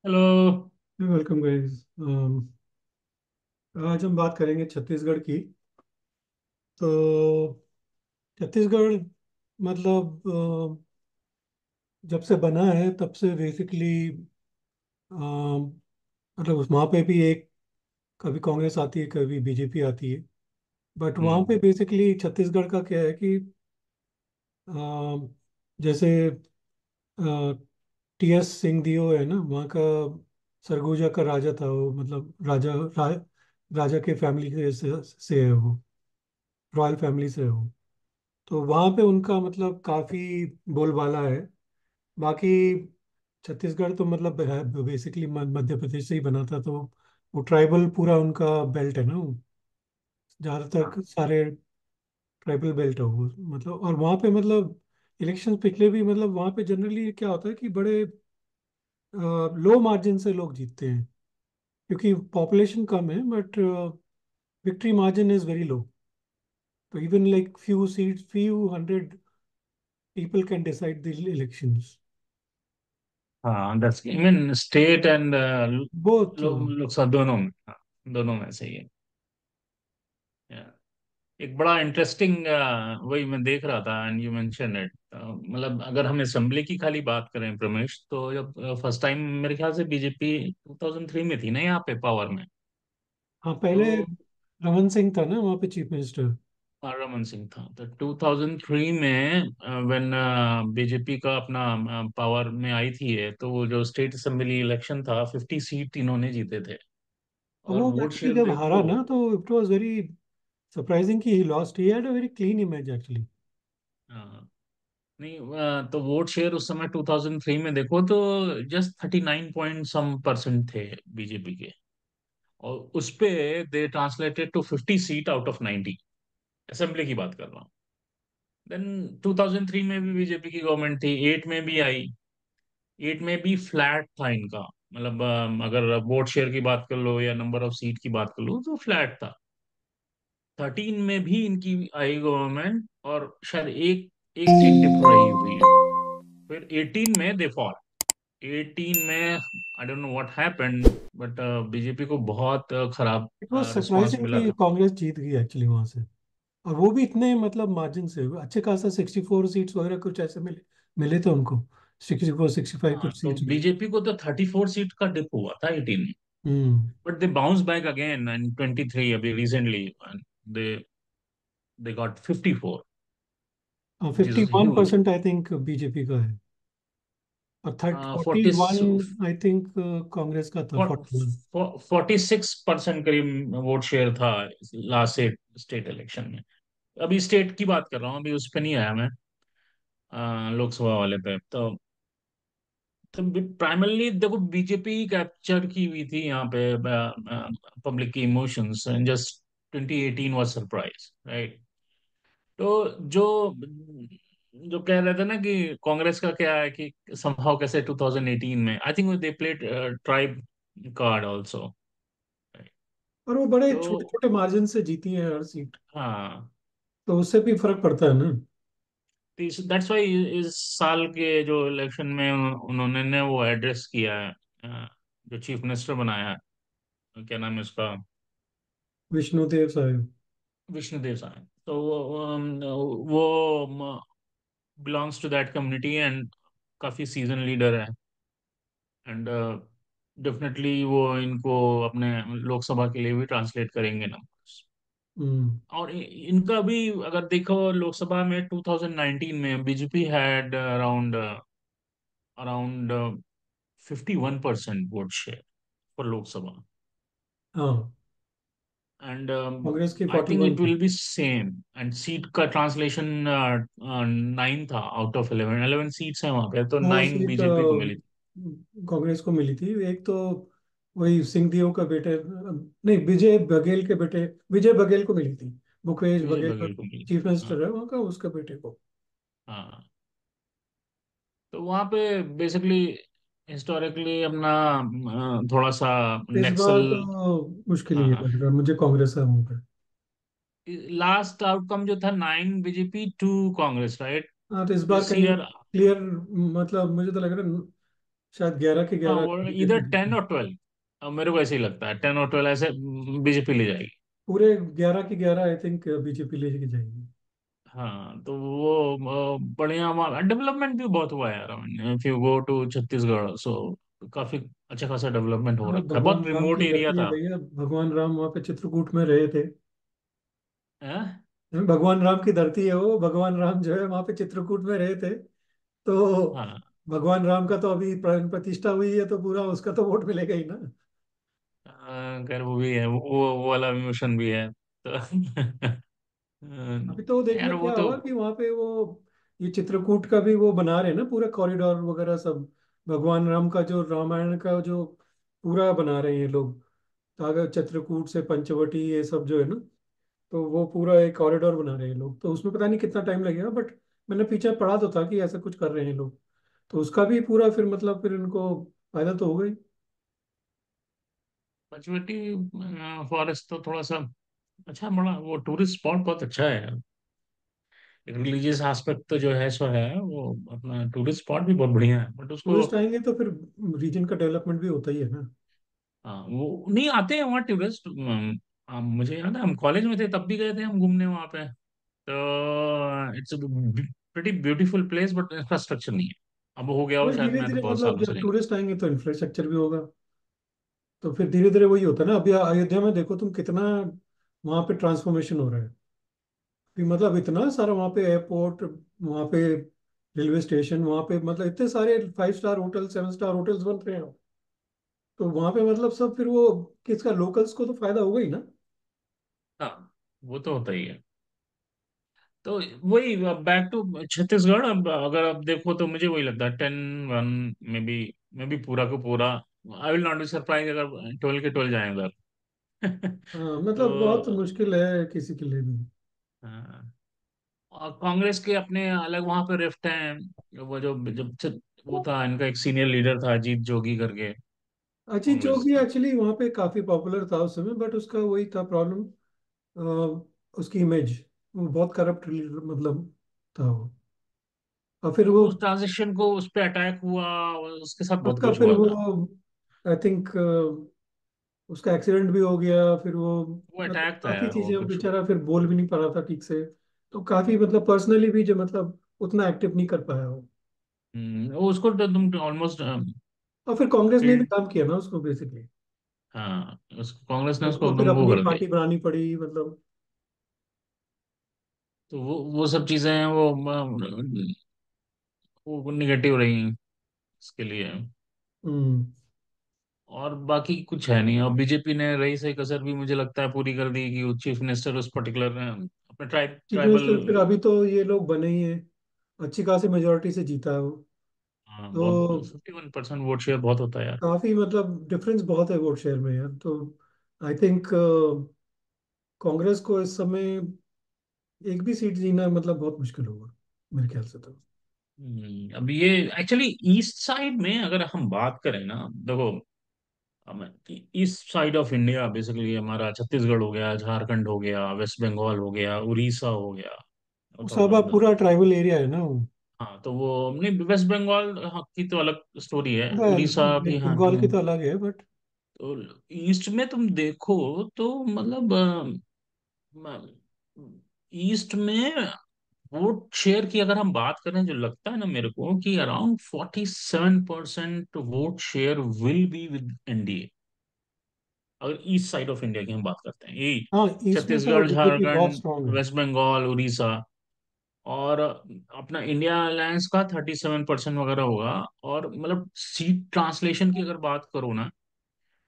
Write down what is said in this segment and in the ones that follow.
Hello. Welcome guys. आज हम बात करेंगे छत्तीसगढ़ की। तो छत्तीसगढ़ मतलब जब से बना है तब से बेसिकली मतलब वहाँ पे भी एक कभी कांग्रेस आती है, कभी बीजेपी आती है। बट वहाँ पे हम्म। बेसिकली छत्तीसगढ़ का क्या है कि जैसे टीएस सिंहदेव है ना, वहाँ का सरगुजा का राजा था वो, मतलब राजा के फैमिली से है वो, रॉयल फैमिली से है वो। तो वहाँ पे उनका मतलब काफ़ी बोलबाला है। बाकी छत्तीसगढ़ तो मतलब बेसिकली मध्य प्रदेश से ही बना था, तो वो ट्राइबल पूरा उनका बेल्ट है ना वो, जहाँ तक हाँ। सारे ट्राइबल बेल्ट है वो मतलब। और वहाँ पे मतलब इलेक्शन पिछले भी मतलब वहाँ पे जनरली क्या होता है कि बड़े लो मार्जिन से लोग जीतते हैं, क्योंकि पॉपुलेशन कम है, but victory margin is very low. तो even like few seats, few hundred people can decide the elections. हाँ, that's I mean state and both. Lok Sabha दोनों में। हाँ, दोनों में सही है। Yeah. एक बड़ा इंटरेस्टिंग वही मैं देख रहा था एंड यू मेंशन इट। मतलब अगर हम असेंबली की खाली बात करें प्रमेश, तो जब फर्स्ट टाइम मेरे ख्याल से बीजेपी 2003 में थी ना यहाँ पे पावर में। हाँ, तो पहले रमन सिंह था ना वहाँ पे चीफ मिनिस्टर। रमन सिंह था तो 2003 में व्हेन बीजेपी का अपना पावर में आई थी ये, तो वो जो स्टेट असेंबली इलेक्शन था 50 सीट इन्होंने जीते थे। और और वो वोट एक्चुअली शेयर जब हारा देखो। ना, तो इट वाज वेरी सरप्राइजिंग कि he lost. He had a very clean image actually. हाँ, नहीं, तो वोट शेयर उस समय 2003 में देखो तो जस्ट 39 पॉइंट सम परसेंट थे बीजेपी के। और उस पे they translated to 50 seat out of 90। Assembly की बात कर रहा हूँ। देन 2003 में भी बीजेपी की गवर्नमेंट थी, 8 में भी आई। 8 में भी फ्लैट था इनका। मतलब अगर वोट शेयर की बात कर लो या नंबर ऑफ सीट की बात कर लो तो फ्लैट था। 13 में भी इनकी आई गवर्नमेंट, और शायद एक एक सीट डिफ रही हुई है। फिर 18 में दे फॉल। 18 में I don't know what happened, but BJP को बहुत खराब इट वाज रिस्पांस सरप्राइजिंग मिला कि था। कांग्रेस जीत गई एक्चुअली वहाँ से। और वो भी इतने मतलब मार्जिन से, अच्छे खासा 64 सीट्स वगैरह कुछ ऐसे मिले, मिले थे उनको। 64 65 हाँ, कुछ तो सीट्स मिले। बीजेपी को तो 34 सीट का डिप हुआ था 18 में। Hmm. But they bounce back again in 23 अभी recently. They they got 54, which fifty is one huge. Percent I think BJP का है। और 41 40 आई थिंक कांग्रेस का था, 41। 46% करीब वोट शेयर था लास्ट स्टेट इलेक्शन में। अभी स्टेट की बात कर रहा हूँ, अभी उस पर नहीं आया मैं। लोकसभा वाले पे तो प्राइमरली देखो बीजेपी ही कैप्चर की हुई थी यहाँ पे पब्लिक की emotions. Just 2018 was surprise, right? तो जो जो कह रहे थे ना कि कांग्रेस का क्या है कि समहाउ कैसे 2018 में I think they played tribe card also. और वो बड़े तो छोटे छोटे मार्जिन से जीती है हर सीट। हाँ, तो उससे भी फर्क पड़ता है ना। दैट्स वाई इस साल के जो इलेक्शन में उन्होंने ने वो एड्रेस किया है। जो चीफ मिनिस्टर बनाया है, क्या नाम है उसका? विष्णुदेव साहेब। विष्णुदेव साय। तो वो belongs to that community and काफी सीजन लीडर है। एंड डेफिनेटली वो इनको अपने लोकसभा के लिए भी ट्रांसलेट करेंगे नंबर्स। हम्म। और इनका भी अगर देखो लोकसभा में 2019 में BJP had around around 51% vote share for Lok Sabha. हाँ, एंड कांग्रेस की आई थिंक 41 इट थी। Will be same. And seat का ट्रांसलेशन 9 था आउट ऑफ 11। 11 सीट्स हैं वहां पे, तो हाँ, 9 सीट बीजेपी को मिली थी। कांग्रेस को मिली थी। एक तो वही सिंहदेव का बेटे, नहीं, विजय बघेल के बेटे, विजय बघेल को मिली थी। भूपेश विजय बघेल बघेल को मिली थी। चीफ हाँ। मिनिस्टर है वहाँ का, उसका बेटे को। हाँ, तो वहां पे बेसिकली हिस्टोरिकली अपना थोड़ा सा इस नेक्सल। बार तो मुश्किल ही हाँ है, हाँ, लग रहा है मुझे कांग्रेस है वहाँ पे। लास्ट आउटकम जो था 9 बीजेपी 2 कांग्रेस, राइट? हाँ, तो इस बार दिस कहीं ईयर क्लियर, मतलब मुझे तो लग रहा है शायद 11 के हाँ 11 वो बीजेपी इधर जीती। 10 और 12, मेरे को ऐसे ही लगता है 10 और 12 ऐसे बीजेपी ले जाएगी। पूरे 11 के 11 आई थिंक बीजेपी लेके जाएगी। हाँ तो वो बढ़िया वहाँ डेवलपमेंट भी बहुत हुआ है यार। If you go to Chhattisgarh, so काफी अच्छा खासा डेवलपमेंट हो हाँ, रखा है, भगवान बहुत राम रिमोट की एरिया धरती है था। भैया, भगवान राम वहाँ पे चित्रकूट में रहे थे। हैं? भगवान राम की धरती है वो, भगवान राम जो है वहाँ पे चित्रकूट में रहे थे। तो हाँ भगवान राम का तो अभी प्राण प्रतिष्ठा हुई है, तो पूरा उसका तो वोट मिलेगा ही ना। खैर वो भी है, वो वाला इमोशन भी है तो अभी तो देखना यार वो क्या तो होगा कि वहाँ पे वो ये चित्रकूट का भी वो बना रहे हैं ना पूरा कॉरिडोर वगैरह सब। भगवान राम का जो रामायण का जो पूरा बना रहे हैं ये लोग। तो अगर चित्रकूट से पंचवटी ये सब जो है ना, तो वो पूरा एक कॉरिडोर बना रहे हैं लोग। तो उसमें पता नहीं कितना टाइम लगेगा, बट मैंने पीछे पढ़ा तो था कि ऐसा कुछ कर रहे हैं लोग। तो उसका भी पूरा फिर मतलब फिर इनको फायदा तो होगा ही। पंचवटी फॉरेस्ट तो थोड़ा सा अच्छा, बड़ा वो टूरिस्ट स्पॉट बहुत अच्छा है। रिलीजियस एस्पेक्ट तो जो है सो है, वो अपना टूरिस्ट स्पॉट भी बहुत बढ़िया है, बट उसको टूरिस्ट आएंगे तो फिर रीजन का डेवलपमेंट भी होता ही है ना। हाँ वो नहीं आते हैं वहाँ टूरिस्ट। मुझे याद है हम कॉलेज में थे तब भी गए थे हम घूमने वहाँ पे। तो it's pretty beautiful place, but infrastructure नहीं है। अब हो गया हो वही शायद, धीरे मैं तो धीरे बहुत मतलब सालों से जब नहीं टूरिस्ट आएंगे तो इंफ्रास्ट्रक्चर भी होगा। तो फिर धीरे धीरे वही होता है ना। अभी अयोध्या में देखो तुम कितना वहाँ पे ट्रांसफॉर्मेशन हो रहा है। कि मतलब इतना सारा वहाँ पे एयरपोर्ट, वहाँ पे रेलवे स्टेशन, वहाँ पे मतलब इतने सारे 5 स्टार होटल, 7 स्टार होटल्स बन रहे हैं। तो वहाँ पे मतलब सब फिर वो किसका, लोकल्स को तो फायदा होगा ही ना। हाँ वो तो होता ही है। तो वही बैक टू छत्तीसगढ़, अब अगर आप देखो तो मुझे वही लगता है 10-1 में भी पूरा को पूरा। I will not be surprise अगर 12 के 12 जाए उधर। हाँ मतलब बहुत तो मुश्किल है किसी के लिए भी। हाँ, और कांग्रेस के अपने अलग वहां पे रिफ्ट हैं। वो जो जब वो था इनका एक सीनियर लीडर था अजीत जोगी करके, अजीत कांग्रेस जोगी का। एक्चुअली वहाँ पे काफी पॉपुलर था उस समय, बट उसका वही था प्रॉब्लम, उसकी इमेज। वो बहुत करप्ट मतलब था वो। और फिर तो वो उस ट्रांजेक्शन को उस पे अटैक हुआ, उसके साथ बहुत उसका कुछ फिर हुआ वो था। आई थिंक उसका एक्सीडेंट भी हो गया फिर वो। वो मतलब अटैक था काफी यार, वो चीजें कुछ। बेचारा फिर बोल भी नहीं पा रहा था ठीक से। तो काफी मतलब पर्सनली भी जो मतलब उतना एक्टिव नहीं कर पाया वो। वो उसको तो तुम ऑलमोस्ट और फिर कांग्रेस ने भी किल्ड। काम किया ना उसको बेसिकली। हाँ कांग्रेस ने उसको उसको फिर एकदम वो अपनी कर दिया। पार्टी बनानी पड़ी मतलब। तो वो सब चीजें हैं वो निगेटिव रही इसके लिए। हम्म। और बाकी कुछ है नहीं। और बीजेपी ने रही सही कसर भी मुझे लगता है पूरी कर दी, कि वो चीफ मिनिस्टर उस पर्टिकुलर अपने चीफ ट्राइबल। मिनिस्टर फिर अभी तो ये लोग बने ही हैं, अच्छी खासी मेजोरिटी से जीता है वो। हाँ बहुत, तो 51% वोट शेयर बहुत होता है यार। काफी मतलब डिफरेंस बहुत है वोट शेयर में यार। तो आई थिंक कांग्रेस को इस समय एक भी सीट जीना मतलब बहुत मुश्किल होगा मेरे ख्याल से तो। अब ये एक्चुअली ईस्ट साइड में अगर हम बात करें ना, देखो east side of India basically हमारा छत्तीसगढ़ हो गया, झारखंड हो गया, वेस्ट बंगाल हो गया, उड़ीसा हो गया, वो और सब अब पूरा ट्राइबल एरिया है ना वो। हाँ तो वो नहीं, वेस्ट बंगाल हाँ, की तो अलग स्टोरी है, उड़ीसा भी वेस्ट हाँ बंगाल तो। की तो अलग है बट। तो ईस्ट में तुम देखो तो मतलब ईस्ट में वोट शेयर की अगर हम बात करें, जो लगता है ना मेरे को कि around 47% vote share will be with NDA, अगर ईस्ट साइड ऑफ इंडिया की हम बात करते हैं, यही हाँ, ईस्ट में तो छत्तीसगढ़, बीजेपी बहुत झारखंड, स्ट्रांग है। वेस्ट बंगाल, उड़ीसा, और अपना इंडिया अलायंस का 37% वगैरह होगा। और मतलब सीट ट्रांसलेशन की अगर बात करो ना,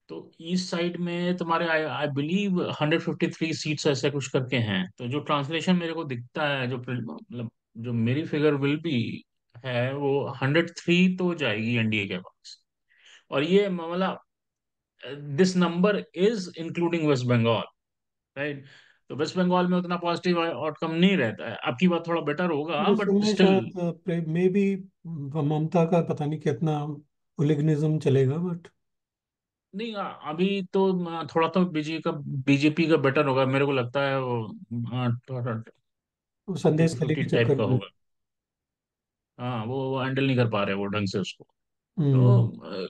तो ईस्ट साइड में तुम्हारे आई आई बिलीव 153 सीट्स ऐसे कुछ करके हैं। तो जो ट्रांसलेशन मेरे को दिखता है, जो मतलब जो मेरी फिगर विल बी है, वो 103 तो जाएगी एनडीए के पास। और ये मतलब this number is including West Bengal, right? तो वेस्ट बंगाल में उतना पॉजिटिव आउटकम नहीं रहता है, आपकी बात थोड़ा बेटर होगा और उस बट समय स्टिल। शायद मे बी ममता का पता नहीं कितना हुलिगनिज्म चलेगा बट। नहीं अभी तो थोड़ा तो बीजेपी का बेटर होगा मेरे को लगता है, वो वो फिफ्टी संदेश टू खाली फिफ्टी के टाइप चक्कर का में। होगा। हाँ वो हैंडल नहीं कर पा रहे वो ढंग से उसको। हम्म। तो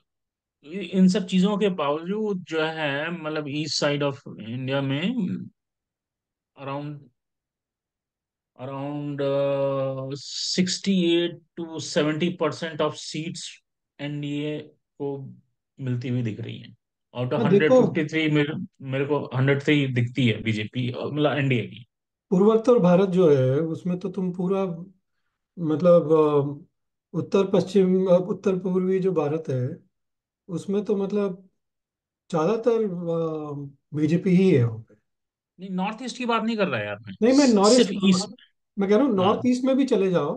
इन सब चीजों के बावजूद जो है, मतलब ईस्ट साइड ऑफ इंडिया में around around 68 to 70% of seats NDA को मिलती हुई दिख रही हैं। आउट ऑफ हाँ हंड्रेड देखो, फिफ्टी थ्री मेरे को 103 दिखती है बीजेपी, मतलब एनडीए की। पूर्वोत्तर भारत जो है उसमें तो तुम पूरा मतलब उत्तर पश्चिम उत्तर पूर्वी जो भारत है उसमें तो मतलब ज्यादातर बीजेपी ही है वहाँ पे। नहीं, नॉर्थ ईस्ट की बात नहीं कर रहा यार मैं, नहीं, मैं नॉर्थ ईस्ट, सिर्फ ईस्ट। मैं कह रहा हूँ हाँ, नॉर्थ ईस्ट में भी चले जाओ,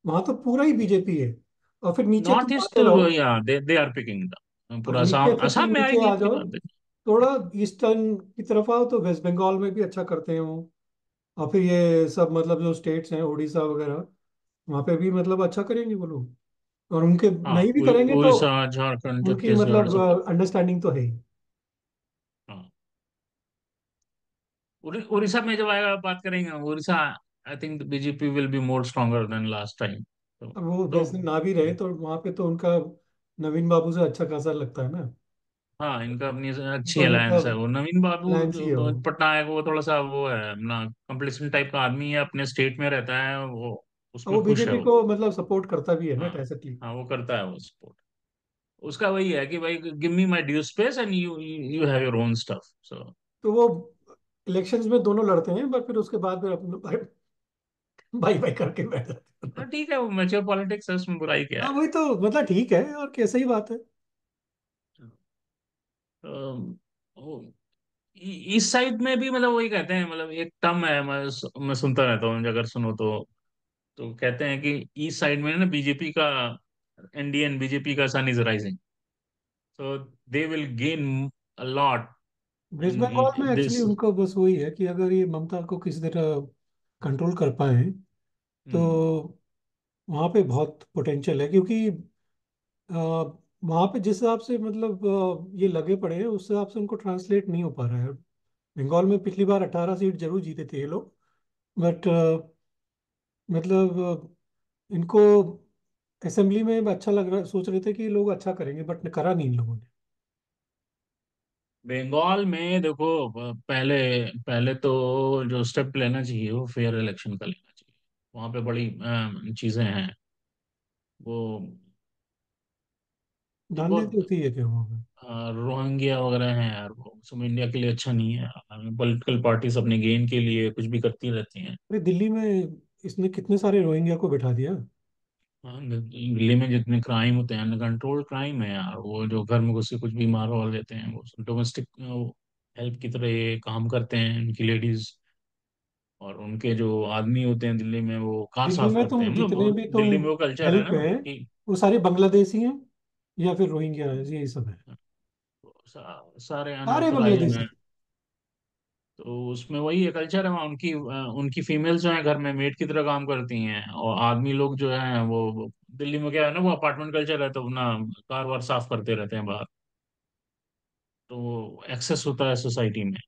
वहां तो पूरा ही बीजेपी है। और फिर नीचे नॉर्थ तुम ईस्ट आते तो रहो, या दे आर पिकिंग और पूरा नीचे असम, फिर तुम असम में नीचे आएगी आ इतनी जाओ, बात है। थोड़ा ईस्टर्न की तरफ आओ तो वेस्ट बंगाल में भी अच्छा करते हैं वो। और फिर ये सब मतलब जो स्टेट्स हैं उड़ीसा वगैरह, वहाँ पे भी मतलब अच्छा करेंगे वो लोग। और उनके हाँ, नहीं भी करेंगे तो उड़ीसा, झारखंड, उनकी छत्तीसगढ़ मतलब सब। अंडरस्टैंडिंग तो है ही। हाँ, उड़ीसा में जब आएगा बात करेंगे उड़ीसा, आई think BJP will be more stronger then last time. अब वो तो वैसे ना भी रहे तो वहाँ पे तो उनका नवीन बाबू से अच्छा खासा लगता है ना। हाँ, इनका अपनी अच्छी तो अलायंस है। मतलब वो नवीन बाबू अलायंस ही है जो वो। पटनायक, वो थोड़ा सा वो है अपना कंप्लेसेंट टाइप का आदमी है, अपने स्टेट में रहता है वो, और वो उसमें खुश है बीजेपी वो। को मतलब सपोर्ट करता भी है ना हाँ, टैसेटली। हाँ, वो करता है वो सपोर्ट। उसका वही है कि भाई give me my due space and you you have your own stuff, so. तो वो इलेक्शंस में दोनों लड़ते हैं पर फिर उसके बाद फिर अपना भाई भाई भाई करके बैठ जाते हैं। ठीक है, वो मैच्योर पॉलिटिक्स है, उसमें बुराई क्या हाँ है। वही तो मतलब ठीक है और कैसे ही बात है। तो इस साइड में भी मतलब वही कहते हैं, मतलब एक टर्म है, मैं सुनता रहता हूँ अगर सुनो तो कहते हैं कि ईस्ट साइड में ना बीजेपी का, इंडियन बीजेपी का sun is rising, so they will gain a lot West Bengal में in एक्चुअली this. उनको बस वही है कि अगर ये ममता को किसी तरह कंट्रोल कर पाए तो हम्म, वहाँ पे बहुत पोटेंशियल है, क्योंकि वहाँ पे जिस हिसाब से मतलब ये लगे पड़े हैं उस हिसाब से उनको ट्रांसलेट नहीं हो पा रहा है। बंगाल में पिछली बार 18 सीट जरूर जीते थे ये लोग, बट मतलब इनको असेंबली में अच्छा लग रहा, सोच रहे थे कि ये लोग अच्छा करेंगे बट करा नहीं इन लोगों ने। बंगाल में देखो, पहले पहले तो जो स्टेप लेना चाहिए वो फेयर इलेक्शन का लेना चाहिए। वहाँ पे बड़ी चीजें हैं वो, जो दानदेती बहुत होती है क्या वहाँ पे? रोहिंग्या वगैरह हैं यार, वो सब इंडिया के लिए अच्छा नहीं है। पॉलिटिकल पार्टीज अपने गेन के लिए कुछ भी करती रहती हैं। अरे दिल्ली में इसने कितने सारे रोहिंग्या को बिठा दिया। हाँ, दिल्ली में जितने क्राइम होते हैं, अनकंट्रोल्ड क्राइम है यार, वो जो घर में घुस के कुछ भी मार वार देते हैं, वो डोमेस्टिक हेल्प की तरह ये काम करते हैं इनकी लेडीज। और उनके जो आदमी होते हैं दिल्ली में, वो कार दिल्ली साफ में करते हैं, तुम जितने मतलब भी तुम दिल्ली में वो कल्चर है हेल्प ना है कि वो सारे बांग्लादेशी हैं या फिर रोहिंग्या है, यही सब है। सारे सारे अनऑथराइज्ड हैं। बांग्लादेशी। तो उसमें वही है, कल्चर है वहाँ। उनकी फीमेल्स जो है घर में मेड की तरह काम करती हैं, और आदमी लोग जो हैं वो दिल्ली में क्या है ना, वो अपार्टमेंट कल्चर है, तो अपना कार वार साफ करते रहते हैं बाहर। तो वो एक्सेस होता है सोसाइटी में,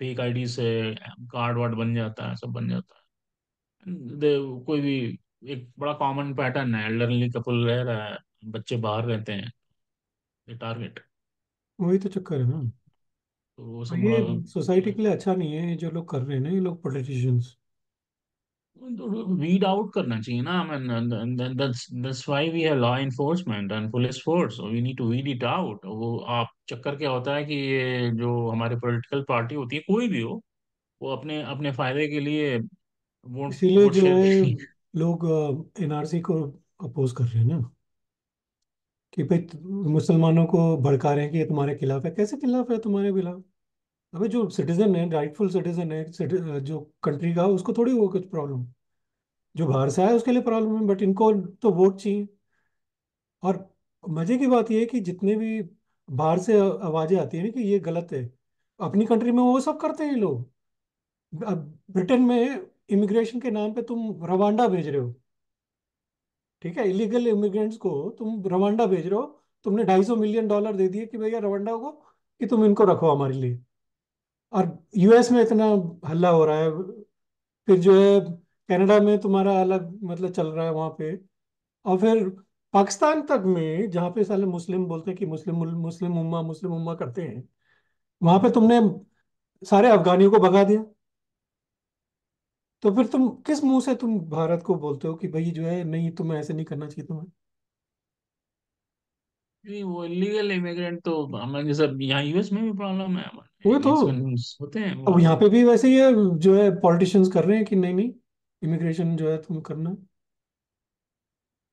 फेक आईडी से कार्ड वार्ड बन जाता है, सब बन जाता है। कोई भी एक बड़ा कॉमन पैटर्न है, एल्डरली कपल रह रहा है, बच्चे बाहर रहते हैं, ये टारगेट। वही तो चक्कर है ना। तो वो और सब ये सोसाइटी के लिए अच्छा नहीं है ये जो लोग कर रहे हैं ना, ये लोग पॉलिटिशियंस। वीड आउट करना चाहिए ना। I mean, that's why we have law enforcement and police force, so we need to weed it out। वो आप चक्कर क्या होता है कि ये जो हमारी पॉलिटिकल पार्टी होती है, कोई भी हो, वो अपने अपने फायदे के लिए वोट इसीलिए वोट जो शेयर है के लिए। लोग एनआरसी को अपोज कर रहे हैं ना, कि भाई मुसलमानों को भड़का रहे हैं कि ये तुम्हारे खिलाफ है। कैसे खिलाफ है तुम्हारे खिलाफ? अबे जो सिटीजन है, राइटफुल सिटीजन है, जो कंट्री का, उसको थोड़ी वो कुछ प्रॉब्लम। जो बाहर से आया उसके लिए प्रॉब्लम है, बट इनको तो वोट चाहिए। और मजे की बात यह है कि जितने भी बाहर से आवाजें आती है ना कि ये गलत है, अपनी कंट्री में वो सब करते हैं ये लोग। अब ब्रिटेन में इमिग्रेशन के नाम पे तुम रवांडा भेज रहे हो, ठीक है, इलीगल इमिग्रेंट्स को तुम रवांडा भेज रहे हो। तुमने $250 मिलियन दे दिए कि भैया रवांडा को, कि तुम इनको रखो हमारे लिए। और यूएस में इतना हल्ला हो रहा है, फिर जो है कनाडा में तुम्हारा अलग मतलब चल रहा है वहां पे। और फिर पाकिस्तान तक में जहाँ पे साले मुस्लिम बोलते हैं कि मुस्लिम उम्मा करते हैं, वहां पे तुमने सारे अफगानियों को भगा दिया। तो फिर तुम किस मुंह से तुम भारत को बोलते हो कि भाई जो है नहीं, तुम्हें ऐसे नहीं करना चाहिए तुम्हें? नहीं, वो इलीगल इमिग्रेंट तो हमारे जैसे यहाँ यूएस में भी प्रॉब्लम है, वो तो एक्सपेंस होते हैं अब वहाँ यहाँ पे। पे भी वैसे ही है, जो है पॉलिटिशियंस कर रहे हैं कि नहीं नहीं, इमिग्रेशन जो है तुम करना।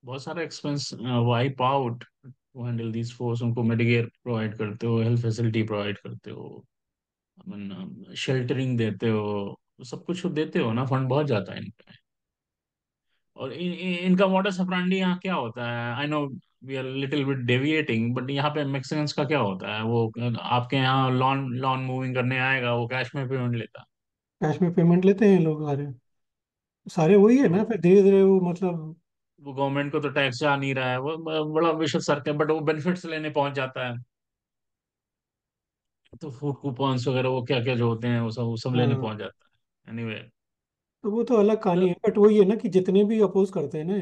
बहुत सारा expense wipe out to handle this force. उनको मेडिकेयर प्रोवाइड करते हो, हेल्थ फैसिलिटी प्रोवाइड करते हो, अपन शेल्टरिंग देते हो, सब कुछ देते हो ना, फंड बहुत जाता है इन पे। और इनका मॉडस ऑपरेंडी यहाँ क्या होता है, I know we are little bit deviating, but यहाँ पे मैक्सिमम्स का क्या होता है, वो आपके यहाँ लॉन लॉन मूविंग करने आएगा, वो कैश में पेमेंट लेता है। कैश में पेमेंट लेते हैं लोग सारे। सारे वही है ना, और फिर धीरे धीरे वो मतलब। वो गवर्नमेंट को तो टैक्स जा नहीं रहा है, वो बड़ा विशद सर्क है, बट वो बेनिफिट्स लेने पहुंच जाता है। तो फूड कूपन्स वगैरह वो क्या क्या जो होते हैं, वो सब लेने हाँ, पहुंच जाता है एनीवे। तो वो तो अलग कहानी है, मतलब बट वही है ना कि जितने भी अपोज करते हैं ना,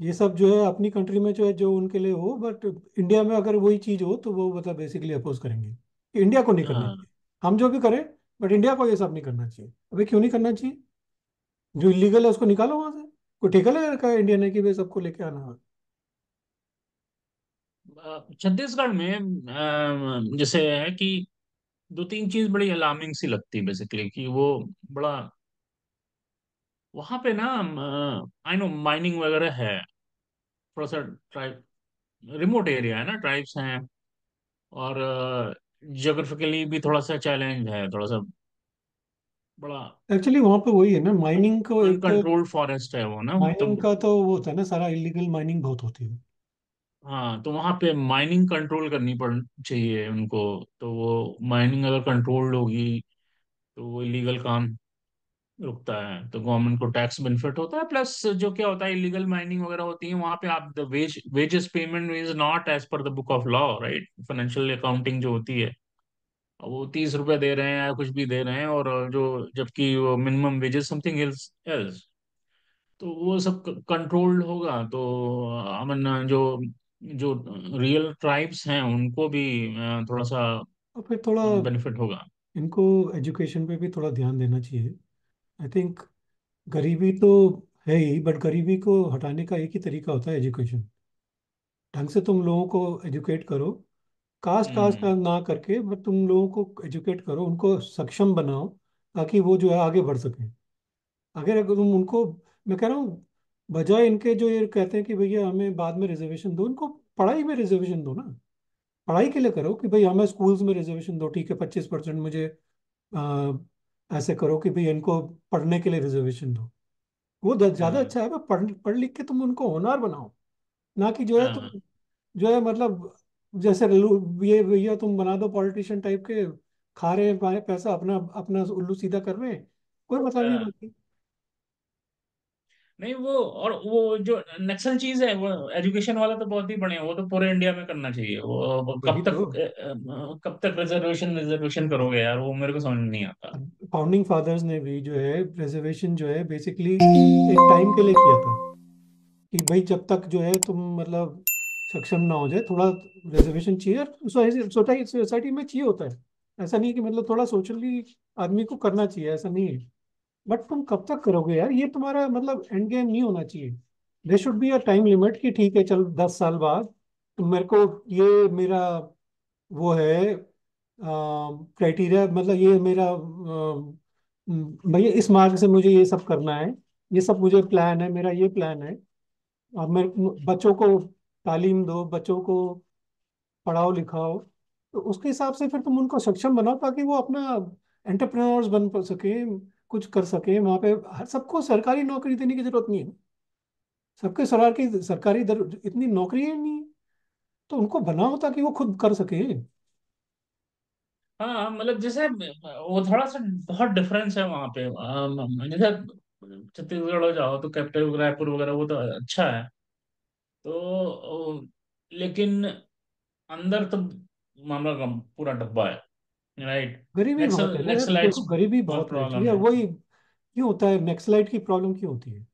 ये सब जो है अपनी कंट्री में जो है जो उनके लिए हो, बट इंडिया में अगर वही चीज हो तो वो मतलब बेसिकली अपोज करेंगे कि इंडिया को नहीं करनी हाँ, चाहिए। हम जो भी करें, बट इंडिया को ये सब नहीं करना चाहिए। अबे क्यों नहीं करना चाहिए? जो इलीगल है उसको निकालो वहां से। कोई ठेका ले रखा है इंडिया ने कि भाई सबको लेके आना है? छत्तीसगढ़ में जैसे है कि दो तीन चीज बड़ी अलार्मिंग सी लगती है बेसिकली, कि वो बड़ा वहां पे ना, आई नो माइनिंग वगैरह है, थोड़ा सा ट्राइब रिमोट एरिया है ना, ट्राइब्स हैं, और जियोग्राफिकली भी थोड़ा सा चैलेंज है, थोड़ा सा बड़ा एक्चुअली वहां पे वही है ना, माइनिंग को एक तो। अनकंट्रोल्ड फॉरेस्ट है वो ना, माइनिंग मतलब। का तो वो होता है ना, सारा इलीगल माइनिंग बहुत होती है। हाँ, तो वहां पे माइनिंग कंट्रोल करनी पड़ चाहिए उनको। तो वो माइनिंग अगर कंट्रोल्ड होगी तो वो इलीगल काम रुकता है, तो गवर्नमेंट को टैक्स बेनिफिट होता है। प्लस जो क्या होता है, इलीगल माइनिंग वगैरह होती है वहां पे, आप the wages payment is not as per the book of law, right? Financial accounting जो होती है, वो 30 रुपए दे रहे हैं या कुछ भी दे रहे हैं, और जो जबकि वो minimum wages something else else. तो वो सब कंट्रोल्ड होगा तो अमन जो जो रियल ट्राइब्स हैं उनको भी थोड़ा सा और फिर थोड़ा बेनिफिट होगा। इनको एजुकेशन पे भी थोड़ा ध्यान देना चाहिए, आई थिंक। गरीबी तो है ही, बट गरीबी को हटाने का एक ही तरीका होता है, एजुकेशन। ढंग से तुम लोगों को एजुकेट करो, कास्ट कास्ट हम्म। का ना करके, बट तुम लोगों को एजुकेट करो, उनको सक्षम बनाओ, ताकि वो जो है आगे बढ़ सकें। अगर तुम उनको, मैं कह रहा हूँ, बजाय इनके जो ये कहते हैं कि भैया हमें बाद में रिजर्वेशन दो, उनको पढ़ाई में रिजर्वेशन दो ना। पढ़ाई के लिए करो कि भाई हमें स्कूल्स में रिजर्वेशन दो, ठीक है 25% मुझे आ, ऐसे करो कि भाई इनको पढ़ने के लिए रिजर्वेशन दो। वो ज्यादा हाँ, अच्छा है। पढ़ पढ़ लिख के तुम उनको होनहार बनाओ, ना कि जो है हाँ, तुम जो है मतलब जैसे ये भैया तुम बना दो पॉलिटिशियन टाइप के, खा रहे हैं पैसा अपना अपना उल्लू सीधा कर रहे हैं, कोई मतलब नहीं हाँ। बाकी। नहीं, वो और वो जो नक्सल चीज है, वो एजुकेशन वाला तो बहुत ही बढ़िया, वो तो पूरे इंडिया में करना चाहिए। वो वही तो। कब तक रिजर्वेशन रिजर्वेशन करोगे यार, वो मेरे को समझ में नहीं आता। फाउंडिंग फादर्स ने भी जो है रिजर्वेशन जो है बेसिकली एक टाइम के लिए किया था, कि भाई जब तक जो है तुम मतलब सक्षम ना हो जाए, थोड़ा रिजर्वेशन चाहिए। और सोसाइटी सोसाइटी में चाहिए होता है। ऐसा नहीं कि मतलब थोड़ा सोशली आदमी को करना चाहिए, ऐसा नहीं है। बट तुम कब तक करोगे यार? ये तुम्हारा मतलब एंड गेम नहीं होना चाहिए। There should be a time limit कि ठीक है चल 10 साल बाद तुम मेरे को, ये मेरा वो है क्राइटेरिया, मतलब ये मेरा भैया इस मार्ग से मुझे ये सब करना है, ये सब मुझे प्लान है, मेरा ये प्लान है। और मेरे बच्चों को तालीम दो, बच्चों को पढ़ाओ लिखाओ, तो उसके हिसाब से फिर तुम उनको सक्षम बनाओ, ताकि वो अपना एंटरप्रेन्योर्स बन सके, कुछ कर सके वहाँ पे। सबको सरकारी नौकरी देने की जरूरत नहीं है। सबके सरकारी इतनी नौकरी है नहीं, तो उनको बनाओ ताकि वो खुद कर सके। हाँ, मतलब जैसे वो थोड़ा सा बहुत डिफरेंस है वहां पे। जैसे छत्तीसगढ़ हो जाओ तो कैपिटल रायपुर वगैरह, वो तो अच्छा है। तो लेकिन अंदर तो मामला पूरा डब्बा है, राइट? गरीबी बहुत है ना यार, देखो नक्सलाइट्स गरीबी बहुत बहुत है एक्चुअली। प्रॉब्लम है। वही क्यों होता है, नक्सलाइट की प्रॉब्लम क्यों होती है?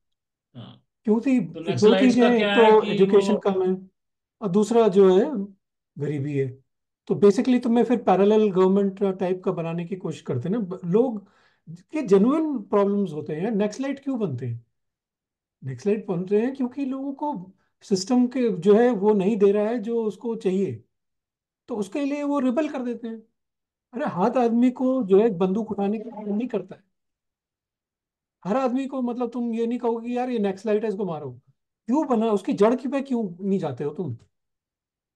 हाँ, क्योंकि तो दो नक्सलाइट्स चीजें का हैं, एक क्या तो है कि वो, एजुकेशन कम है और दूसरा जो है गरीबी है। तो बेसिकली तुम्हें फिर पैरेलल गवर्नमेंट टाइप का बनाने की कोशिश करते हैं ना लोग। के जेन्युइन प्रॉब्लम्स होते हैं, नेक्सलाइट क्यों बनते हैं? नेक्सलाइट बनते हैं क्योंकि लोगों को सिस्टम के जो है वो नहीं दे रहा है जो उसको चाहिए, तो उसके लिए वो रिबल कर देते हैं। अरे हाथ आदमी को जो है बंदूक उठाने का मन नहीं करता है। हर आदमी को मतलब तुम ये नहीं कहोगे कि यार ये नक्सलाइट है इसको मारो। क्यों बना, उसकी जड़ की पे क्यों नहीं जाते हो तुम?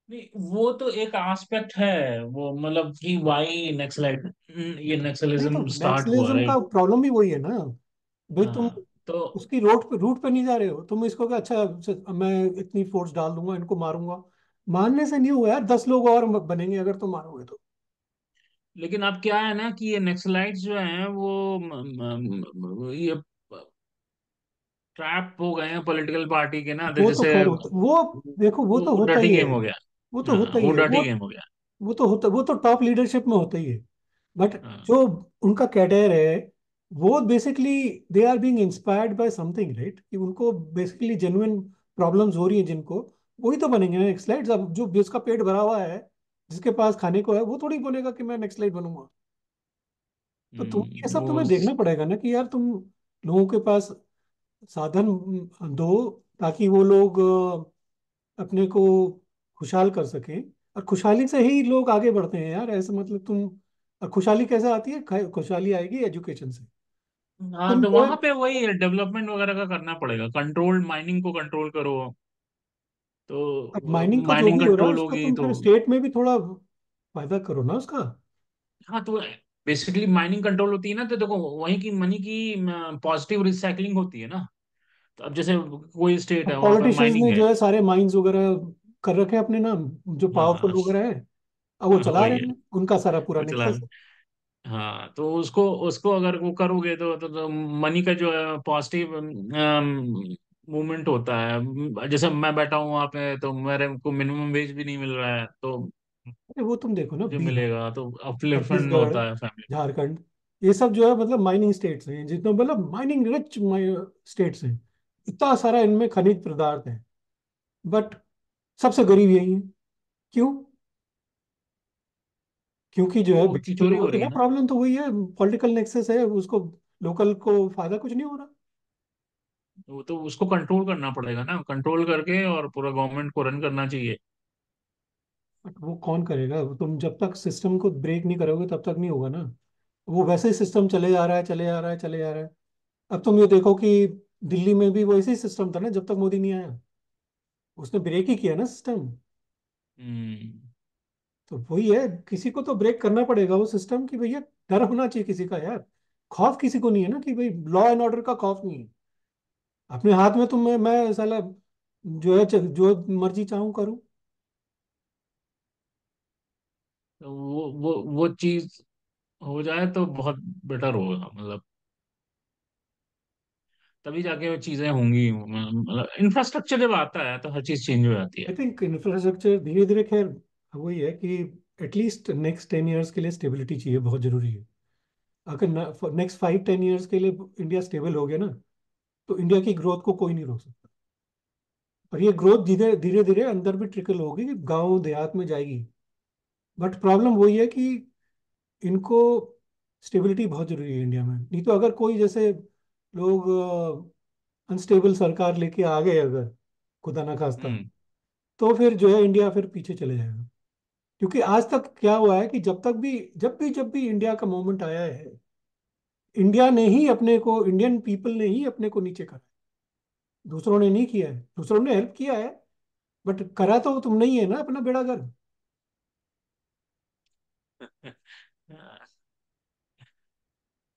नहीं वो तो एक एस्पेक्ट है, वो मतलब कि वाई नक्सलाइट, ये नहीं तो नक्सलिज्म स्टार्ट हुआ, नक्सलिज्म का राइट। प्रॉब्लम ही वही है ना भाई। तुम हाँ तो उसकी रूट पे नहीं जा रहे हो, तुम इसको कि अच्छा मैं इतनी फोर्स डाल दूंगा इनको मारूंगा। मारने से नहीं होगा यार, 10 लोग और बनेंगे अगर तुम मारोगे तो। लेकिन अब क्या है ना कि ये नक्सलाइट्स जो हैं वो ये ट्रैप हो गए हैं पॉलिटिकल पार्टी के ना, तो वो तो जैसे खैर होता वो, देखो वो तो वो होता डर्टी ही है। गेम हो गया। वो तो हाँ होता ही वो है डर्टी गेम हो गया। वो तो टॉप लीडरशिप में होता ही है। बट हाँ। जो उनका कैडर है वो basically they are being inspired by something, right? कि उनको बेसिकली जेन्युइन प्रॉब्लम्स हो रही हैं जिनको, वही तो बनेंगे ना नेक्स्ट। अब जो जिसका पेट भरा हुआ है, जिसके पास खाने को है, वो थोड़ी बोलेगा कि मैं नेक्स्ट बनूंगा। तो तुम ये सब वो तुम्हें देखना पड़ेगा ना कि यार तुम लोगों के पास साधन दो ताकि वो लोग अपने को खुशहाल कर सकें। और खुशहाली से ही लोग आगे बढ़ते हैं यार, ऐसे मतलब तुम। और खुशहाली कैसे आती है? खुशहाली आएगी एजुकेशन से। हाँ तुम तो जो है वहां पे वही डेवलपमेंट वगैरह का करना पड़ेगा, कंट्रोल, माइनिंग को कंट्रोल करो, तो माइनिंग का जो माइनिंग भी हो रहा है कंट्रोल उसका होगी तुम तो। फिर स्टेट में भी थोड़ा फायदा करो ना उसका। हाँ तो बेसिकली माइनिंग कंट्रोल होती है ना, तो देखो वहीं की मनी की पॉजिटिव रिसाइकलिंग होती है ना। तो अब जैसे कोई स्टेट अब है वहां पे पॉलिटिशियंस माइनिंग ने है। जो है सारे माइंस वगैरह कर रखे हैं अपने नाम, जो पावरफुल हाँ वगैरह है। अब वो चला वही रहे है, हैं, उनका सारा पूरा वो चला। नेक्सस है। हाँ तो उसको उसको अगर वो करोगे तो मनी का जो है पॉजिटिव मूवमेंट होता है। जैसे मैं बैठा हूँ वहां पे, तो मेरे को मिनिमम वेज भी नहीं मिल रहा है, तो अरे वो तुम देखो ना, मुझे बिहार, मिलेगा तो अपलिफ्टमेंट छत्तीसगढ़, होता है फैमिली। झारखंड, ये सब जो है मतलब माइनिंग स्टेट्स हैं, जितने मतलब माइनिंग रिच स्टेट्स हैं। इतना सारा इनमें खनिज पदार्थ है, बट सबसे गरीब यही है। क्यों? क्योंकि जो है वो बेसिकली चोरी हो रही वो है ना। प्रॉब्लम तो वही है, पॉलिटिकल नेक्सस है उसको। लोकल को फायदा कुछ नहीं हो रहा। वो तो उसको कंट्रोल करना पड़ेगा ना, कंट्रोल करके और पूरा गवर्नमेंट को रन करना चाहिए। बट वो कौन करेगा? वो तुम जब तक सिस्टम को ब्रेक नहीं करोगे तब तक नहीं होगा ना। वो वैसे ही सिस्टम चले जा रहा है, चले जा रहा है, चले जा रहा है। अब तुम ये देखो कि दिल्ली में भी वैसे ही सिस्टम था ना जब तक मोदी नहीं आया। उसने ब्रेक ही किया ना सिस्टम। हम्म। तो वही है, किसी को तो ब्रेक करना पड़ेगा वो सिस्टम की भैया। डर होना चाहिए किसी का यार। खौफ किसी को नहीं है ना कि भाई लॉ एंड ऑर्डर का खौफ नहीं है। अपने हाथ में तुम मैं साला जो है जो मर्जी चाहूँ करूँ। तो वो चीज हो जाए तो बहुत बेटर होगा, मतलब तभी जाके वो चीजें होंगी, मतलब इंफ्रास्ट्रक्चर जब आता है तो हर चीज चेंज हो जाती है। आई थिंक इंफ्रास्ट्रक्चर धीरे धीरे, खैर वही है कि एटलीस्ट नेक्स्ट 10 ईयर्स के लिए स्टेबिलिटी चाहिए, बहुत जरूरी है। अगर नेक्स्ट 5-10 ईयर्स के लिए इंडिया स्टेबल हो गया ना, तो इंडिया की ग्रोथ को कोई नहीं रोक सकता। और ये ग्रोथ धीरे धीरे धीरे अंदर भी ट्रिकल होगी, गांव देहात में जाएगी। बट प्रॉब्लम वही है कि इनको स्टेबिलिटी बहुत जरूरी है इंडिया में। नहीं तो अगर कोई जैसे लोग अनस्टेबल सरकार लेके आ गए अगर, खुदा ना खास्ता, हम्म। तो फिर जो है इंडिया फिर पीछे चले जाएगा। क्योंकि आज तक क्या हुआ है कि जब भी इंडिया का मूवमेंट आया है, इंडिया ने ही अपने को, इंडियन पीपल ने ही अपने को नीचे करा। दूसरों ने नहीं किया है, दूसरों ने हेल्प किया है, बट करा तो तुमने ही है ना अपना बेड़ा गर्क।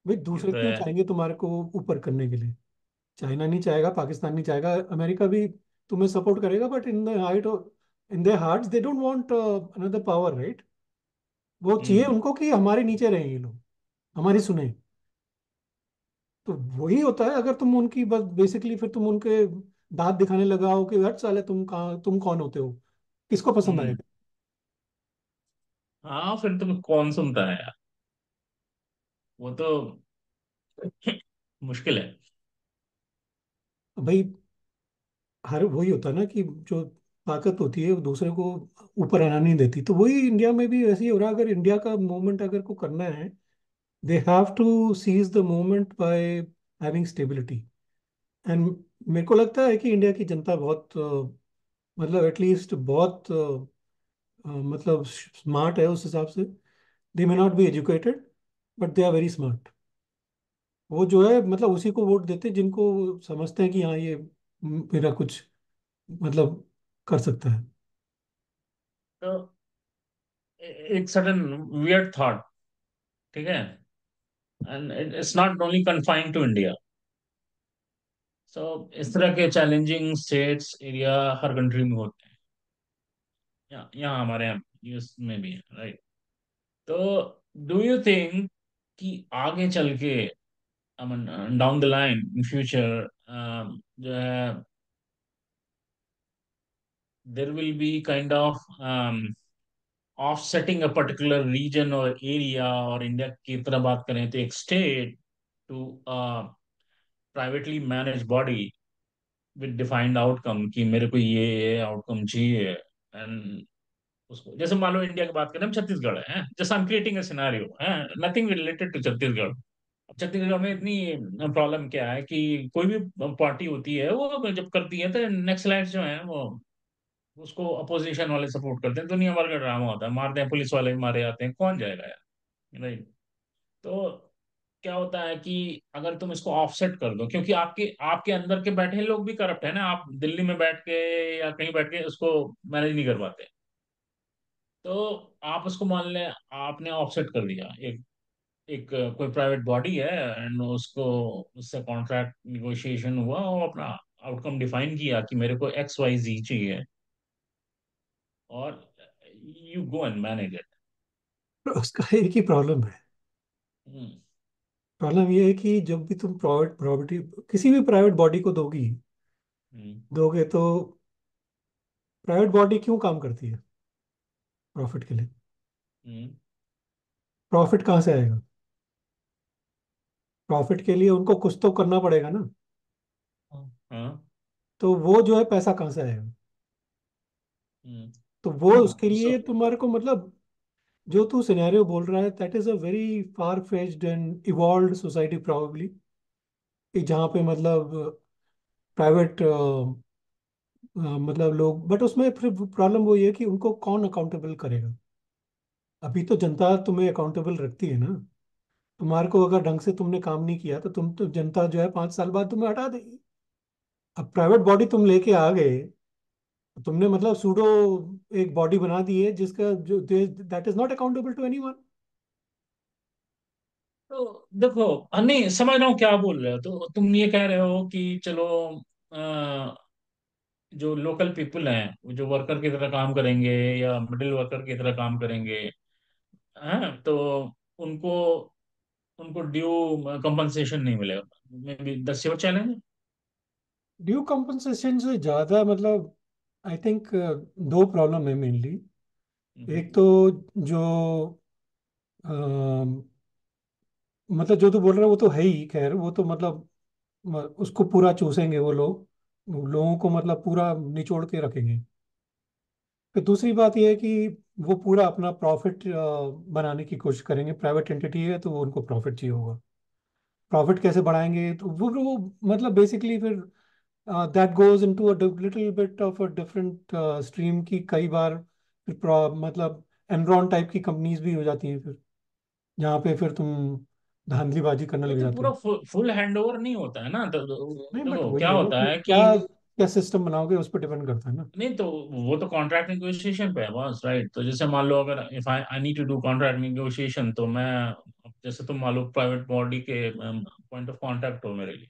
भाई ये दूसरे तो क्यों है। चाहेंगे तुम्हारे को ऊपर करने के लिए? चाइना नहीं चाहेगा, पाकिस्तान नहीं चाहेगा, अमेरिका भी तुम्हें सपोर्ट करेगा, but in the hearts they don't want another power, right? वो चाहिए हम्म। उनको कि हमारे नीचे रहें ये लोग, हमारी सुने। तो वही होता है, अगर तुम उनकी बस बेसिकली फिर तुम उनके दांत दिखाने लगा हो कि हट साले तुम कहाँ, तुम कौन होते हो, किसको पसंद हम्म। आएगा? हाँ फिर तो कौन सुनता है यार, वो तो मुश्किल है। भाई हर वही होता है ना कि जो ताकत होती है वो दूसरे को ऊपर आना नहीं देती। तो वही इंडिया में भी ऐसे ही हो रहा है। अगर इंडिया का मूवमेंट अगर को करना है, they have to cease the movement by having stability. And मेरे को लगता है कि इंडिया की जनता बहुत मतलब एटलीस्ट बहुत मतलब स्मार्ट है उस हिसाब से। They may not be educated, but they are very smart. वो जो है मतलब उसी को वोट देते हैं जिनको वो समझते हैं कि हाँ ये मेरा कुछ मतलब कर सकता है। तो एक सडन वियर्ड थॉट, ठीक है, and it's not only confined to India. So इस तरह के चैलेंजिंग स्टेट्स एरिया हर कंट्री में होते हैं, यहाँ हमारे यहाँ यूएस में भी है, राइट? तो डू यू थिंक कि आगे चल के, I mean down the line in future, जो है, there will be kind of offsetting a particular region और एरिया, और इंडिया की तरह बात करें तो एक state to privately manage body with defined outcome, कि मेरे को ये आउटकम चाहिए। एंड उसको, जैसे मान लो इंडिया की बात करें, हम छत्तीसगढ़ है, जैसे हम क्रिएटिंग अ सिनेरियो है, nothing related to Chhattisgarh. Chhattisgarh में इतनी प्रॉब्लम क्या है कि कोई भी पार्टी होती है वो जब करती है तो नक्सलाइट जो है वो उसको अपोजिशन वाले सपोर्ट करते हैं, दुनिया भर का ड्रामा होता है, मारते हैं, पुलिस वाले भी मारे जाते हैं, कौन जाएगा यार, राइट? तो क्या होता है कि अगर तुम इसको ऑफसेट कर दो, क्योंकि आपके आपके अंदर के बैठे लोग भी करप्ट है ना, आप दिल्ली में बैठ के या कहीं बैठ के उसको मैनेज नहीं कर पाते। तो आप उसको मान लें, आपने ऑफसेट कर दिया, एक एक कोई प्राइवेट बॉडी है, एंड उसको, उससे कॉन्ट्रैक्ट निगोशिएशन हुआ और अपना आउटकम डिफाइन किया कि मेरे को एक्स वाई जी चाहिए, और you go and manage it. तो उसका एक ही प्रॉब्लम है। हम्म। प्रॉब्लम ये है कि जब भी तुम प्राइवेट प्रॉपर्टी किसी भी प्राइवेट बॉडी को दोगी हम्म। दोगे तो प्राइवेट बॉडी क्यों काम करती है? प्रॉफिट के लिए। हम्म। प्रॉफिट कहाँ से आएगा? प्रॉफिट के लिए उनको कुछ तो करना पड़ेगा ना। हाँ। तो वो जो है पैसा कहाँ से आएगा? हम्म। तो वो हाँ उसके सो, लिए तुम्हारे को मतलब जो तू सिनेरियो बोल रहा है that is a very far fetched and evolved society probably, कि जहाँ पे मतलब प्राइवेट मतलब लोग, बट उसमें फिर प्रॉब्लम वो ये है कि उनको कौन अकाउंटेबल करेगा? अभी तो जनता तुम्हें अकाउंटेबल रखती है ना। तुम्हारे को अगर ढंग से तुमने काम नहीं किया तो तुम तो जनता जो है 5 साल बाद तुम्हें हटा देगी। अब प्राइवेट बॉडी तुम लेके आ गए, तुमने मतलब सूडो एक बॉडी बना दी है जिसका जो that is not accountable to anyone. तो देखो, नहीं समझ रहा हूँ क्या बोल रहे हो, तो तुम ये कह रहे हो कि चलो, अ, जो लोकल पीपल हैं, वो जो वर्कर की तरह काम करेंगे या मिडिल वर्कर की तरह काम करेंगे, हैं, तो उनको उनको ड्यू कंपनसेशन नहीं मिलेगा, may be that's your challenge. Due compensation से ज़्यादा मतलब आई थिंक दो प्रॉब्लम है मेनली। एक तो जो मतलब जो तू बोल रहा है वो तो है ही, खैर वो तो मतलब उसको पूरा चूसेंगे वो लोग, लोगों को मतलब पूरा निचोड़ के रखेंगे। फिर दूसरी बात यह है कि वो पूरा अपना प्रॉफिट बनाने की कोशिश करेंगे। प्राइवेट एंटिटी है तो वो उनको प्रॉफिट चाहिए होगा। प्रॉफिट कैसे बढ़ाएंगे तो वो मतलब बेसिकली फिर that goes into a little bit of a different stream की कई बार। फिर मतलब एनरॉन टाइप की कंपनीज भी हो जाती हैं फिर, जहाँ पे फिर तुम धांधलीबाजी करने वो लग तो जाते पूरा हो। फुल हैंड ओवर नहीं होता है ना, नहीं बट देखो वही क्या है ना होता कि है कि, क्या क्या सिस्टम बनाओगे उस पर डिपेंड करता है ना। नहीं तो वो तो कॉन्ट्रैक्ट नेगोशिएशन पे है बस, राइट? तो जैसे मान लो, अगर if I I need to do contract negotiation, तो मैं, जैसे तुम मान लो प्राइवेट बॉडी के पॉइंट ऑफ कांटेक्ट हो मेरे लिए,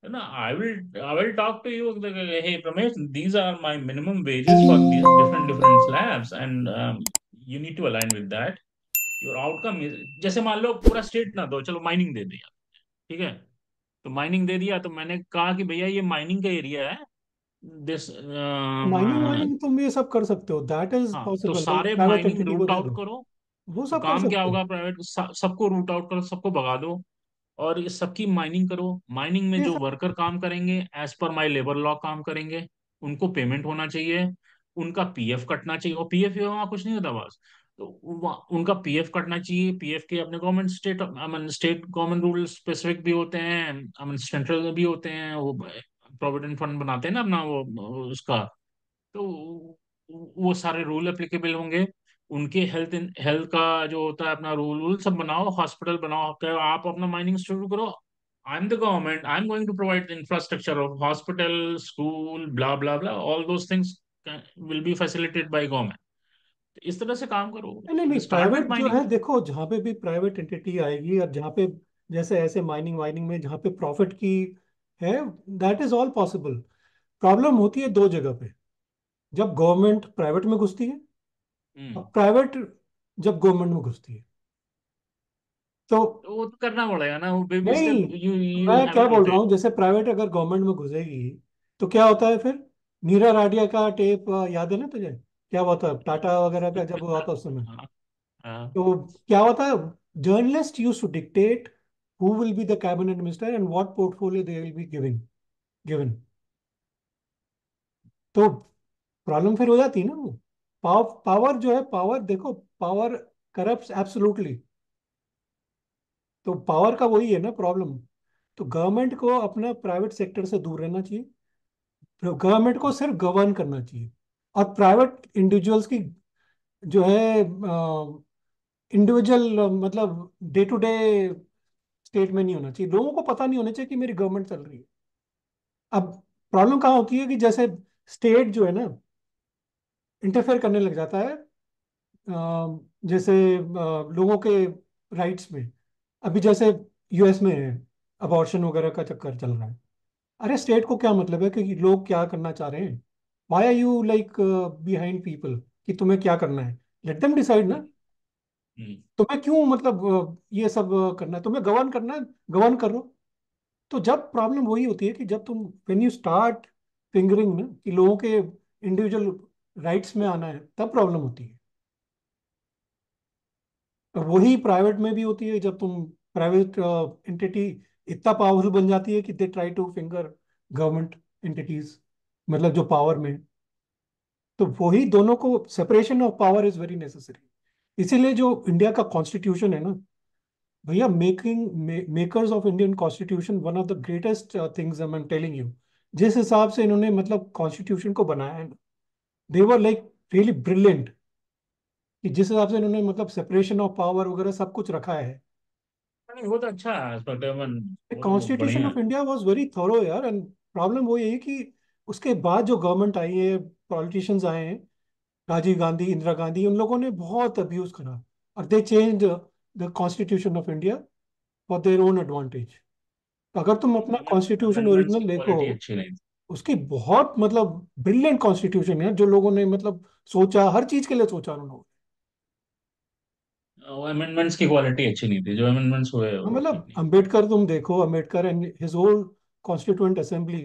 है ना, I will talk to you, hey Pramesh, these are my minimum wages for this different different slabs, and you need to align with that, your outcome is, जैसे मान लो पूरा state ना दो, चलो माइनिंग दे दिया, ठीक है, तो माइनिंग दे दिया, तो मैंने कहा कि भैया ये माइनिंग का एरिया है, दिस, माइनिंग वाइनिंग तुम ये सब कर सकते हो, दैट इज हाँ, तो पॉसिबल, एक सारे प्राइवेट माइनिंग एंटिटी को रूट दे आउट दो। करो, वो तो सब कर काम क्या सकते हो। होगा, प्राइवेट सबको रूट आउट करो, सबको भगा दो, और इस सबकी माइनिंग करो, माइनिंग में ये जो सब वर्कर काम करेंगे एज पर माई लेबर लॉ काम करेंगे, उनको पेमेंट होना चाहिए, उनका पीएफ कटना चाहिए, और पीएफ वहाँ कुछ नहीं होता बस। तो उनका पीएफ कटना चाहिए, पीएफ के अपने गवर्नमेंट स्टेट आई mean state government rule specific भी होते हैं, आई मीन सेंट्रल भी होते हैं, वो प्रोविडेंट फंड बनाते हैं ना अपना वो उसका। तो वो सारे रूल एप्लीकेबल होंगे। उनके हेल्थ हेल्थ का जो होता है अपना रूल वूल सब बनाओ, हॉस्पिटल बनाओ, कहो आप अपना माइनिंग शुरू करो। I am the government, I am going to provide infrastructure of hospital, school, blah blah blah, all those things will be facilitated by government. इस तरह से काम करो, नहीं नहीं नहीं, स्टार्ट प्राइवेट विद जो माइनिंग। है देखो, जहाँ पे भी प्राइवेट एंटिटी आएगी और जहाँ पे जैसे ऐसे माइनिंग वाइनिंग में जहाँ पे प्रॉफिट की है, that is all possible. Problem होती है दो जगह पे, जब गवर्नमेंट प्राइवेट में घुसती है और हम्म। प्राइवेट जब गवर्नमेंट में घुसती है। तो तो वो तो करना पड़ेगा ना, वो बेबी नहीं, स्टेप यू यू मैं हैव क्या टू बोल रहा टेक। हूँ, जैसे प्राइवेट अगर गवर्नमेंट में घुसेगी तो क्या होता है फिर? नीरा राडिया का टेप याद है ना तुझे? क्या हुआ था टाटा वगैरह का जब हुआ था उस समय? हाँ हाँ। तो क्या होता है, journalist use to dictate who will be the cabinet minister and what portfolio they will be given. तो प्रॉब्लम फिर हो जाती है ना वो। पावर जो है, पावर देखो, पावर करप्ट एब्सोल्युटली। तो पावर का वही है ना प्रॉब्लम। तो गवर्नमेंट को अपना प्राइवेट सेक्टर से दूर रहना चाहिए, गवर्नमेंट को सिर्फ गवर्न करना चाहिए। और प्राइवेट इंडिविजुअल्स की जो है इंडिविजुअल मतलब डे टू डे स्टेट में नहीं होना चाहिए, लोगों को पता नहीं होना चाहिए कि मेरी गवर्नमेंट चल रही है। अब प्रॉब्लम कहाँ होती है कि जैसे स्टेट जो है ना इंटरफेयर करने लग जाता है, जैसे लोगों के राइट्स में। अभी जैसे यूएस में है, अबॉर्शन वगैरह का चक्कर चल रहा है। अरे स्टेट को क्या मतलब है कि लोग क्या करना चाह रहे हैं? Why are you like behind people कि तुम्हें क्या करना है? लेट देम डिसाइड ना। हम्म। तुम्हें क्यों मतलब ये सब करना है? तुम्हें गवर्न करना है, गवर्न करो। तो जब प्रॉब्लम वही होती है कि जब तुम व्हेन यू स्टार्ट फिंगरिंग ना कि लोगों के इंडिविजुअल राइट्स में आना है, तब प्रॉब्लम होती है। और वही प्राइवेट में भी होती है, जब तुम प्राइवेट एंटिटी इतना पावरफुल बन जाती है कि they try two finger government entities, मतलब जो पावर में। तो वही दोनों को separation of power is very necessary. इसीलिए जो इंडिया का कॉन्स्टिट्यूशन है ना भैया, making makers of Indian constitution one of the greatest things I am telling you. जिस हिसाब से इन्होंने मतलब कॉन्स्टिट्यूशन को बनाया है ना, दे वर लाइक रियली ब्रिलियंट। कि जिस हिसाब से इन्होंने मतलब सेपरेशन ऑफ पावर वगैरह सब कुछ रखा है। नहीं वो तो अच्छा है, स्पेक्ट्रम, वो तो कॉन्स्टिट्यूशन बढ़िया ऑफ इंडिया वाज वेरी थोरो यार। एंड प्रॉब्लम वो यही कि उसके बाद जो गवर्नमेंट आई है, पॉलिटिशियंस आए हैं, राजीव गांधी, इंदिरा गांधी, उन लोगों ने बहुत अब्यूज करा और दे change the constitution of India for their own advantage. अगर तुम है। अपना कॉन्स्टिट्यूशन अमेंडमेंट्स की ओरिजिनल देखो, क्वालिटी अच्छी नहीं उसकी बहुत मतलब ब्रिलियंट कॉन्स्टिट्यूशन है, जो लोगों ने मतलब सोचा, हर चीज के लिए सोचा उन्होंने। थी, अमेंडमेंट्स की क्वालिटी अच्छी नहीं थी, जो अमेंडमेंट्स हुए हाँ, वो ठीक मतलब नहीं। अंबेडकर तुम देखो, Ambedkar and his whole constituent assembly,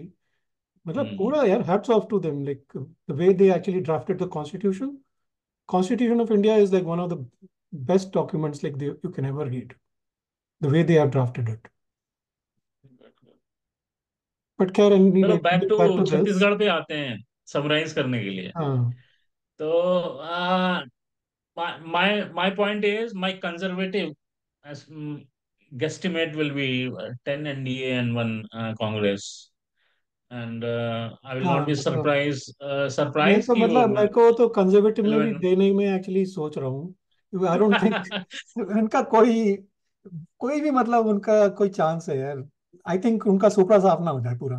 मतलब हम्म। पूरा यार hats off to them like the way they actually drafted the constitution. Constitution of India is like one of the best documents like you can ever read. The way they have drafted it. But खैर चलो anyway, back to back to this. Chhattisgarh पे आते हैं, summarise करने के लिए। हाँ तो my point is my conservative as guesstimate will be 10 NDA and one Congress, and I will हाँ not be मतलब मैं surprised तो कि वो मतलब मेरे को तो कंजर्वेटिव में भी 11। देने में एक्चुअली सोच रहा हूँ। आई डोंट थिंक उनका कोई कोई भी मतलब उनका कोई चांस है यार। आई थिंक उनका सुपड़ा साफ ना हो जाए पूरा।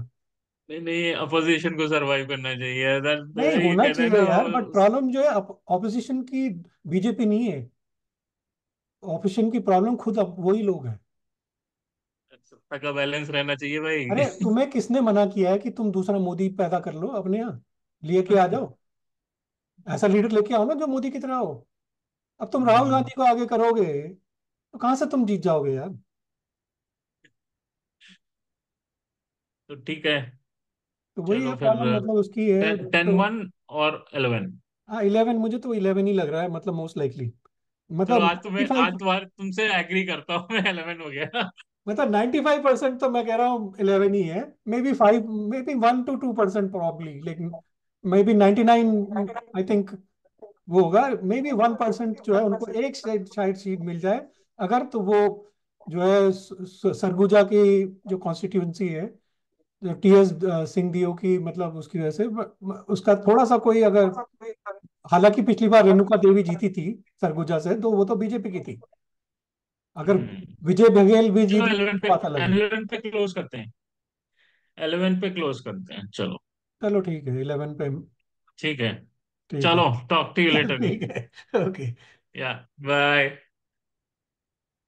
नहीं नहीं, अपोजिशन को सरवाइव करना चाहिए, नहीं ये होना कहते हैं चाहिए ना यार, बट प्रॉब्लम जो है ऑपोजिशन की बीजेपी नहीं है। ऑपोजिशन की प्रॉब्लम खुद अब वही लोग हैं। सत्ता का बैलेंस रहना चाहिए भाई। अरे तुम्हें किसने मना किया है कि तुम दूसरा मोदी पैदा कर लो अपने यहाँ, लेके आ जाओ? ऐसा लीडर लेके आओ ना जो मोदी की तरह हो। अब तुम राहुल हम्म, गांधी को आगे करोगे तो कहाँ से तुम जीत जाओगे यार? तो ठीक है। तो वही है चलो फिर प्रॉब्लम, मतलब उसकी है टेन तो। वन और 11। हाँ 11, मुझे तो 11 ही लग रहा है मतलब मोस्ट लाइकली। चलो मतलब आज 95। तुम्हारे तुमसे एग्री करता हूँ मैं, 11 हो गया। मतलब 95% तो मैं कह रहा हूँ 11 ही है। May be 5, may be 1 to 2% probably, लेकिन मे बी 99 आई थिंक वो होगा। मे बी 1% जो है उनको एक शायद सीट मिल जाए अगर, तो वो जो है सरगुजा की जो कॉन्स्टिट्यूंसी है, जो टीएस सिंह की, मतलब उसकी वजह से उसका थोड़ा सा कोई अगर, हालांकि पिछली बार रेणुका देवी जीती थी सरगुजा से, तो वो तो बीजेपी की थी। अगर हम्म। विजय बघेल भी जीत चलो गई 11 तो पे, बात अलग है। 11 पे क्लोज करते हैं। 11 पे क्लोज करते हैं, चलो। चलो ठीक है, 11 पे। ठीक है। ठीक है। चलो, टॉक टू यू लेटर। ठीक है। ओके। या, बाय।